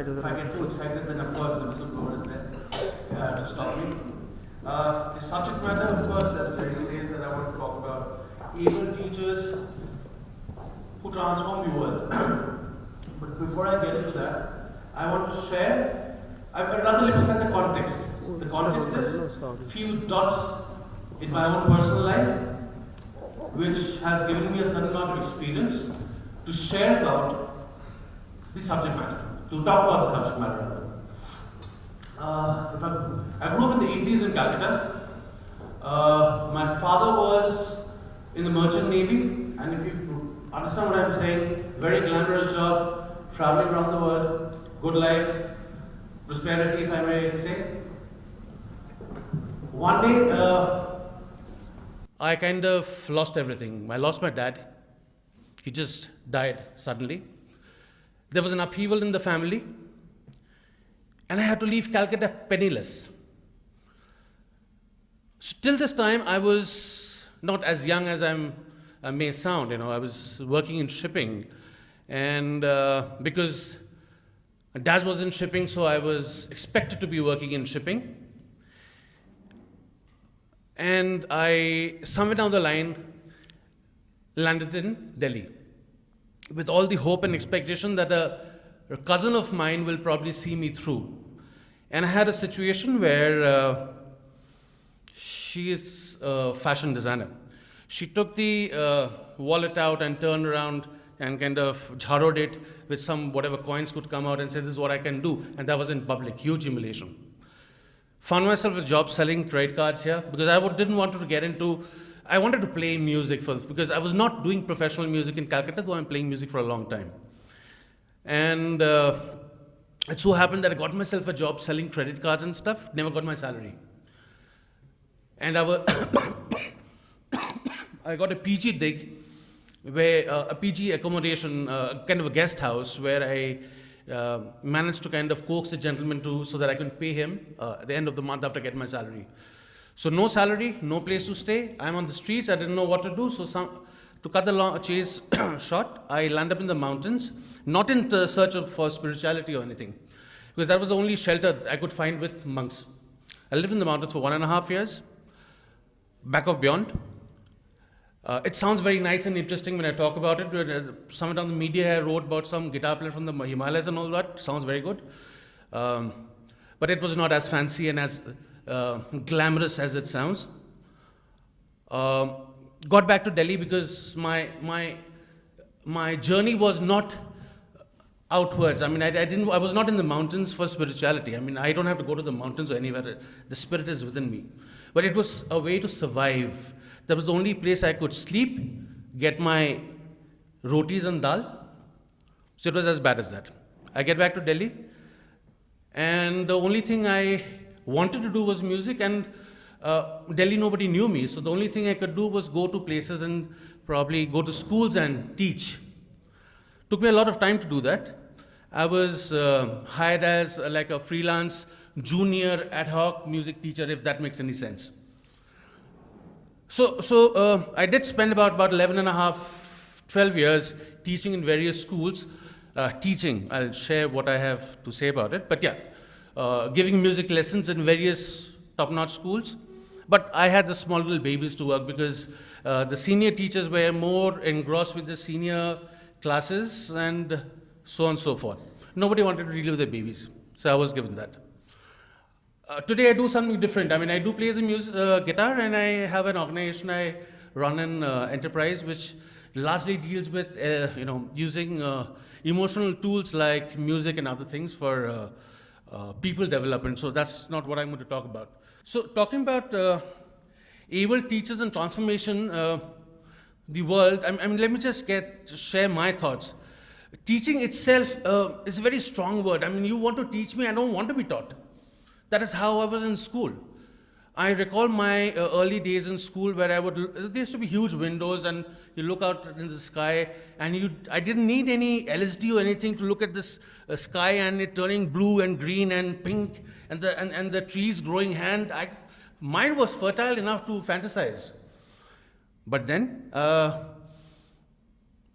If I get too excited, then of course the whistleblower is there to stop me. The subject matter, of course, as Jerry says, that I want to talk about evil teachers who transform the world. But before I get into that, I want to share, I'd rather let me set the context. The context is few dots in my own personal life, which has given me a certain amount of experience to share about the subject matter, to talk about the subject matter. I grew up in the 80s in Calcutta. My father was in the merchant navy, and if you understand what I'm saying, very glamorous job, traveling around the world, good life, prosperity, if I may say. One day, I kind of lost everything. I lost my dad. He just died suddenly. There was an upheaval in the family, and I had to leave Calcutta penniless. So till this time, I was not as young as I may sound. I was working in shipping, and because Dad was in shipping, so I was expected to be working in shipping. And I, somewhere down the line, landed in Delhi with all the hope and expectation that a cousin of mine will probably see me through. And I had a situation where she is a fashion designer. She took the wallet out and turned around and kind of jharoed it with some whatever coins could come out and said, this is what I can do. And that was in public, huge humiliation. Found myself a job selling credit cards here because I didn't want to get into, I wanted to play music because I was not doing professional music in Calcutta, though I'm playing music for a long time. And it so happened that I got myself a job selling credit cards and stuff, never got my salary. And I got a PG dig, where a PG accommodation, kind of a guest house, where I managed to kind of coax a gentleman so that I can pay him at the end of the month after getting my salary. So no salary, no place to stay. I'm on the streets. I didn't know what to do. So to cut the chase short, I land up in the mountains, not in search for spirituality or anything, because that was the only shelter I could find with monks. I lived in the mountains for 1.5 years, back of beyond. It sounds very nice and interesting when I talk about it. Somewhere on the media I wrote about some guitar player from the Himalayas and all that. Sounds very good. But it was not as fancy and as glamorous as it sounds. Got back to Delhi because my journey was not outwards. I mean, I was not in the mountains for spirituality. I mean, I don't have to go to the mountains or anywhere. The spirit is within me. But it was a way to survive. That was the only place I could sleep, get my rotis and dal. So it was as bad as that. I get back to Delhi, and the only thing I wanted to do was music, and Delhi, nobody knew me. So the only thing I could do was go to places and probably go to schools and teach. Took me a lot of time to do that. I was hired as like a freelance junior ad hoc music teacher, if that makes any sense. So I did spend about 11 and a half, 12 years teaching in various schools. I'll share what I have to say about it. But yeah, giving music lessons in various top-notch schools. But I had the small little babies to work because the senior teachers were more engrossed with the senior classes and so on and so forth. Nobody wanted to deal with the babies, so I was given that. Today I do something different. I mean, I do play the guitar, and I have an organization. I run an enterprise which largely deals with, using emotional tools like music and other things for people development. So that's not what I'm going to talk about. So talking about able teachers and transformation, the world. I mean, let me just share my thoughts. Teaching itself is a very strong word. I mean, you want to teach me, I don't want to be taught. That is how I was in school. I recall my early days in school where there used to be huge windows and you look out in the sky and I didn't need any LSD or anything to look at this sky and it turning blue and green and pink and the trees growing mine was fertile enough to fantasize. But then I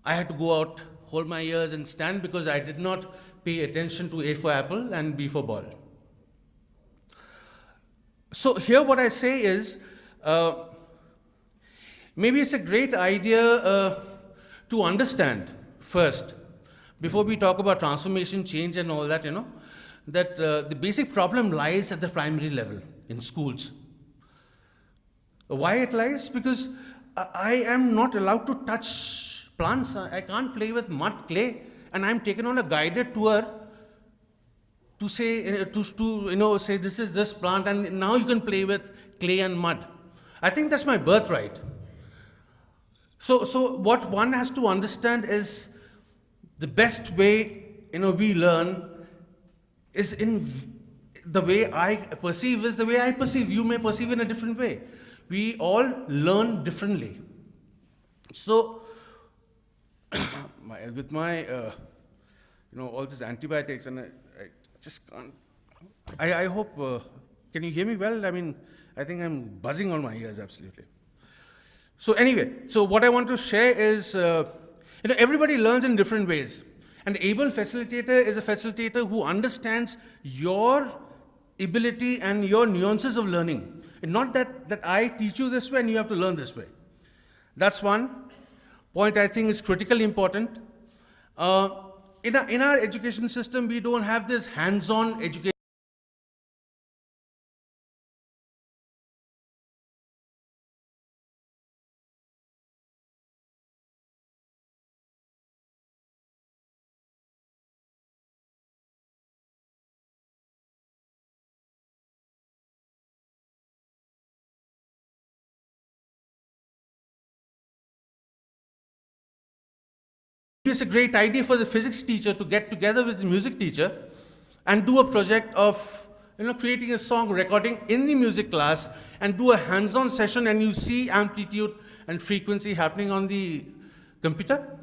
had to go out, hold my ears and stand because I did not pay attention to A for apple and B for ball. So here what I say is, maybe it's a great idea to understand first, before we talk about transformation, change and all that, that the basic problem lies at the primary level in schools. Why it lies? Because I am not allowed to touch plants. I can't play with mud, clay, and I'm taken on a guided tour to say, say this is this plant, and now you can play with clay and mud. I think that's my birthright. So what one has to understand is the best way, we learn is in the way I perceive is the way I perceive. You may perceive in a different way. We all learn differently. So, with my, all these antibiotics, and I just can't. I hope. Can you hear me well? I mean, I think I'm buzzing on my ears, absolutely. So anyway, so what I want to share is, everybody learns in different ways. An able facilitator is a facilitator who understands your ability and your nuances of learning. And not that I teach you this way and you have to learn this way. That's one point I think is critically important. In our education system, we don't have this hands-on education. It's a great idea for the physics teacher to get together with the music teacher and do a project of creating a song recording in the music class and do a hands-on session, and you see amplitude and frequency happening on the computer.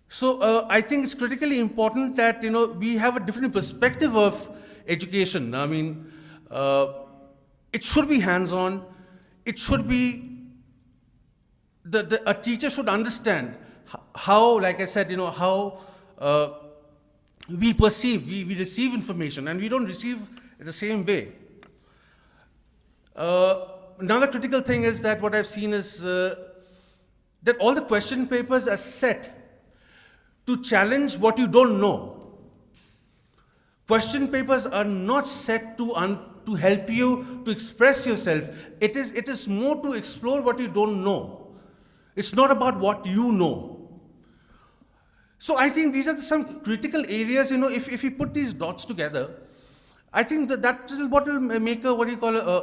So I think it's critically important that we have a different perspective of education. I mean, it should be hands-on. It should be a teacher should understand how, like I said, how we perceive, we receive information, and we don't receive it the same way. Another critical thing is that what I've seen is that all the question papers are set to challenge what you don't know. Question papers are not set to help you to express yourself. It is more to explore what you don't know. It's not about what you know. So I think these are some critical areas, if you put these dots together, I think that is what will make a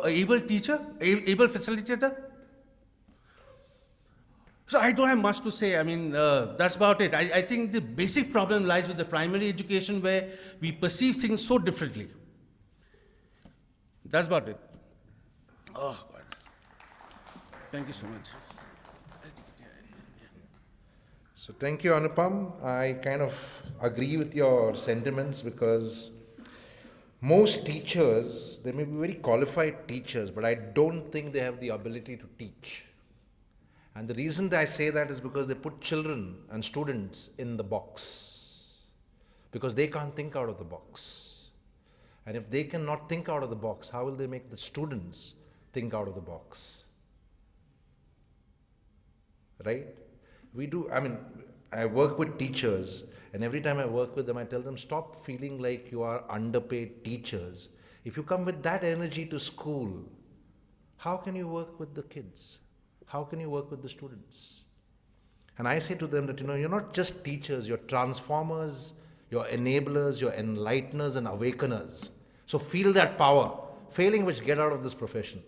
able teacher, able facilitator. So I don't have much to say. I mean, that's about it. I think the basic problem lies with the primary education, where we perceive things so differently. That's about it. Oh, God. Thank you so much. So thank you, Anupam. I kind of agree with your sentiments, because most teachers, they may be very qualified teachers, but I don't think they have the ability to teach. And the reason that I say that is because they put children and students in the box, because they can't think out of the box. And if they cannot think out of the box, how will they make the students think out of the box? Right? I work with teachers, and every time I work with them, I tell them, stop feeling like you are underpaid teachers. If you come with that energy to school, how can you work with the kids? How can you work with the students? And I say to them that, you're not just teachers, you're transformers, you're enablers, you're enlighteners and awakeners. So feel that power. Failing which, get out of this profession.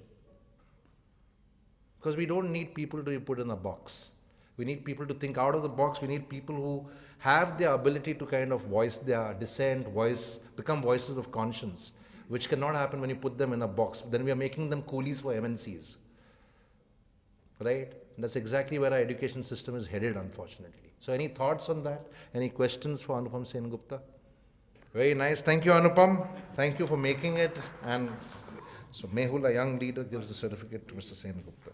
Because we don't need people to be put in a box. We need people to think out of the box. We need people who have the ability to kind of voice their dissent, become voices of conscience, which cannot happen when you put them in a box. Then we are making them coolies for MNCs. Right? And that's exactly where our education system is headed, unfortunately. So any thoughts on that? Any questions for Anupam Sengupta? Very nice. Thank you, Anupam. Thank you for making it. And so Mehul, a young leader, gives the certificate to Mr. Sengupta.